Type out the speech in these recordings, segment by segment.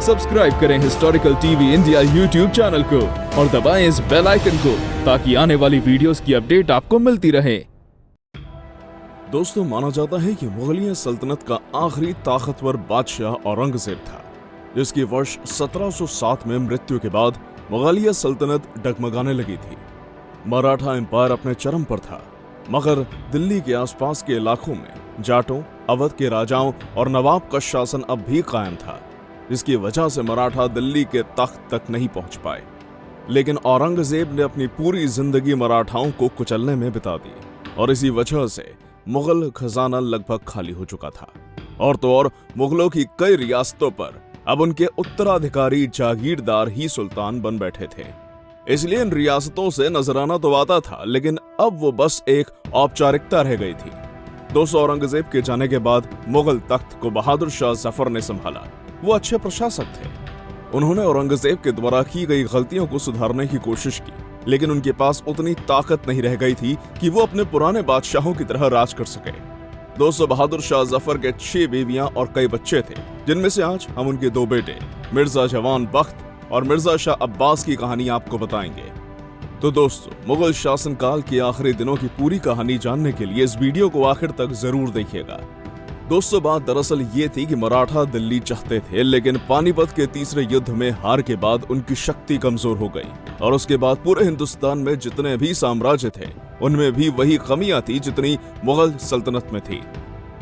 Subscribe करें historical TV India YouTube channel को और दबाएं इस बेल आइकन को ताकि आने वाली वीडियोस की अपडेट आपको मिलती रहे। दोस्तों, माना जाता है कि मुगलिया सल्तनत का आखिरी ताकतवर बादशाह औरंगजेब था, जिसकी वर्ष 1707 में मृत्यु के बाद मुगलिया सल्तनत डगमगाने लगी थी। मराठा एम्पायर अपने चरम पर था, मगर दिल्ली के आसपास के इलाकों में जाटों, अवध के राजाओं और नवाब का शासन अब भी कायम था, जिसकी वजह से मराठा दिल्ली के तख्त तक नहीं पहुंच पाए। लेकिन औरंगजेब ने अपनी पूरी जिंदगी मराठाओं को कुचलने में बिता दी और इसी वजह से मुगल खजाना लगभग खाली हो चुका था। और तो और मुगलों की कई रियासतों पर अब उनके उत्तराधिकारी जागीरदार ही सुल्तान बन बैठे थे। इसलिए इन रियासतों से नजराना तो आता था, लेकिन अब वो बस एक औपचारिकता रह गई थी। दोस्तों, औरंगजेब के जाने के बाद मुगल तख्त को बहादुर शाह जफर ने संभाला। वो अच्छे प्रशासक थे। उन्होंने औरंगजेब के द्वारा की गई गलतियों को सुधारने की कोशिश की, लेकिन उनके पास उतनी ताकत नहीं रह गई थी कि वो अपने पुराने बादशाहों की तरह राज कर सके। दोस्तों, बहादुर शाह जफर के 6 बीवियां और कई बच्चे थे, जिनमें से आज हम उनके 2 बेटे मिर्जा जवान बख्त और मिर्जा शाह अब्बास की कहानी आपको बताएंगे। तो दोस्तों, मुगल शासनकाल के आखिरी दिनों की पूरी कहानी जानने के लिए इस वीडियो को आखिर तक जरूर देखिएगा। दोस्तों, बात दरअसल ये थी कि मराठा दिल्ली चाहते थे, लेकिन पानीपत के तीसरे युद्ध में हार के बाद उनकी शक्ति कमजोर हो गई और उसके बाद पूरे हिंदुस्तान में जितने भी साम्राज्य थे उनमें भी वही कमियां थी जितनी मुगल सल्तनत में थी।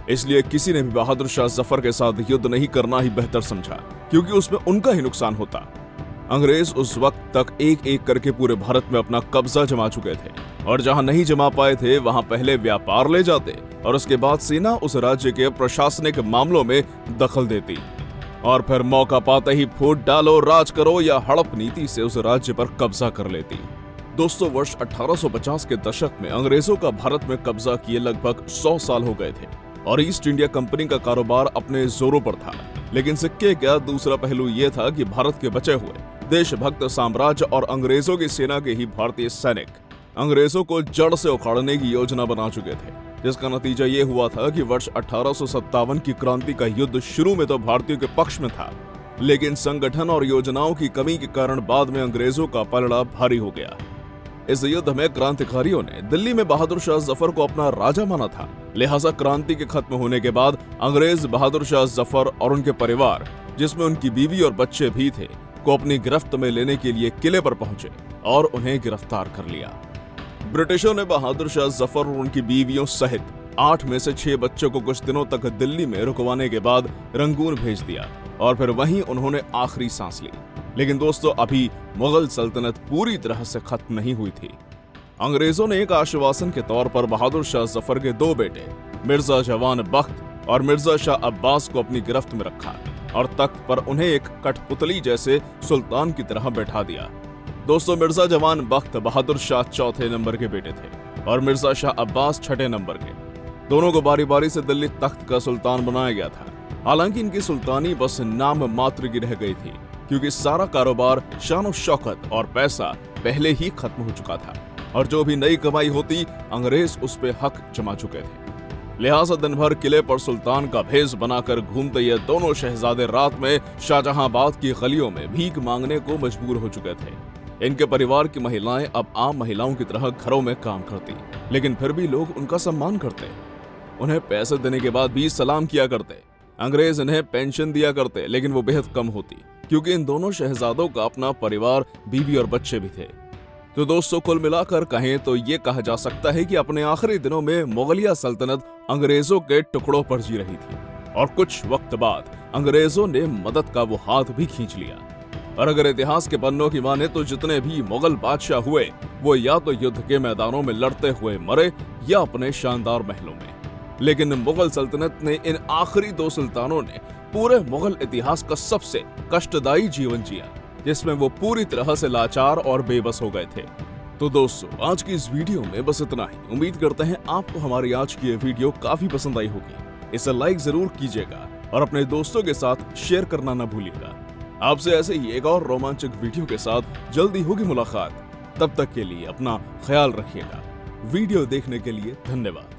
इसलिए किसी ने भी बहादुर शाह जफर के साथ युद्ध नहीं करना ही बेहतर समझा, क्योंकि उसमें उनका ही नुकसान होता। अंग्रेज उस वक्त तक एक एक करके पूरे भारत में अपना कब्जा जमा चुके थे और जहां नहीं जमा पाए थे वहां पहले व्यापार ले जाते और उसके बाद सेना उस राज्य के प्रशासनिक मामलों में दखल देती और फिर मौका पाते ही फूट डालो, राज करो या हड़प नीति से उस राज्य पर कब्जा कर लेती। दोस्तों, वर्ष 1850 के दशक में अंग्रेजों का भारत में कब्जा किए लगभग 100 साल हो गए थे और ईस्ट इंडिया कंपनी का कारोबार अपने जोरों पर था। लेकिन सिक्के का दूसरा पहलू यह था कि भारत के बचे हुए देशभक्त साम्राज्य और अंग्रेजों की सेना के ही भारतीय सैनिक अंग्रेजों को जड़ से उखाड़ने की योजना बना चुके थे, जिसका नतीजा ये हुआ था कि वर्ष 1857 की क्रांति का युद्ध शुरू में तो भारतीयों के पक्ष में था, लेकिन संगठन और योजनाओं की कमी के कारण बाद में अंग्रेजों का पलड़ा भारी हो गया। इस युद्ध में क्रांतिकारियों ने दिल्ली में बहादुर शाह जफर को अपना राजा माना था, लिहाजा क्रांति के खत्म होने के बाद अंग्रेज बहादुर शाह जफर और उनके परिवार, जिसमें उनकी बीवी और बच्चे भी थे, को अपनी गिरफ्त में लेने के लिए किले पर पहुंचे और उन्हें गिरफ्तार कर लिया। ब्रिटिशों ने बहादुर शाह जफर और उनकी बीवियों सहित 8 में से 6 बच्चों को कुछ दिनों तक दिल्ली में रुकवाने के बाद रंगून भेज दिया और फिर वहीं उन्होंने आखिरी सांस ली। लेकिन दोस्तों, अभी मुगल सल्तनत पूरी तरह से खत्म नहीं हुई थी। अंग्रेजों ने एक आश्वासन के तौर पर बहादुर शाह जफर के 2 बेटे मिर्जा जवान बख्त और मिर्जा शाह अब्बास को अपनी गिरफ्त में रखा और तख्त पर उन्हें एक कठपुतली जैसे सुल्तान की तरह बैठा दिया। दोस्तों, मिर्जा जवान बख्त बहादुर शाह 4थे नंबर के बेटे थे और मिर्जा शाह अब्बास 6ठे नंबर के। दोनों को बारी बारी से दिल्ली तख्त का सुल्तान बनाया गया था। हालांकि इनकी सुल्तानी बस नाम मात्र की रह गई थी, क्योंकि सारा कारोबार, शान और शौकत और पैसा पहले ही खत्म हो चुका था और जो भी नई कमाई होती अंग्रेज उस पे हक जमा चुके थे। लिहाजा दिन भर किले पर सुल्तान का भेष बनाकर घूमते ये दोनों शहजादे रात में शाहजहांबाद की गलियों में भीख मांगने को मजबूर हो चुके थे। इनके परिवार की महिलाएं अब आम महिलाओं की तरह घरों में काम करती, लेकिन फिर भी लोग उनका सम्मान करते, उन्हें पैसे देने के बाद भी सलाम किया करते। अंग्रेज इन्हें पेंशन दिया करते, लेकिन वो बेहद कम होती, क्योंकि इन दोनों शहजादों का अपना परिवार, बीवी और बच्चे भी थे। तो दोस्तों, कुल मिलाकर कहें तो ये कहा जा सकता है कि अपने आखिरी दिनों में मुगलिया सल्तनत अंग्रेजों के टुकड़ों पर जी रही थी और कुछ वक्त बाद अंग्रेजों ने मदद का वो हाथ भी खींच लिया। और अगर इतिहास के पन्नों की माने तो जितने भी मुगल बादशाह हुए वो या तो युद्ध के मैदानों में लड़ते हुए मरे या अपने शानदार महलों में। लेकिन मुगल सल्तनत ने इन आखिरी 2 सुल्तानों ने पूरे मुगल इतिहास का सबसे कष्टदायी जीवन जिया, जिसमें वो पूरी तरह से लाचार और बेबस हो गए थे। तो दोस्तों, आज की इस वीडियो में बस इतना ही। उम्मीद करते हैं आपको हमारी आज की ये वीडियो काफी पसंद आई होगी। इसे लाइक जरूर कीजिएगा और अपने दोस्तों के साथ शेयर करना न भूलिएगा। आपसे ऐसे ही एक और रोमांचक वीडियो के साथ जल्दी होगी मुलाकात। तब तक के लिए अपना ख्याल रखिएगा। वीडियो देखने के लिए धन्यवाद।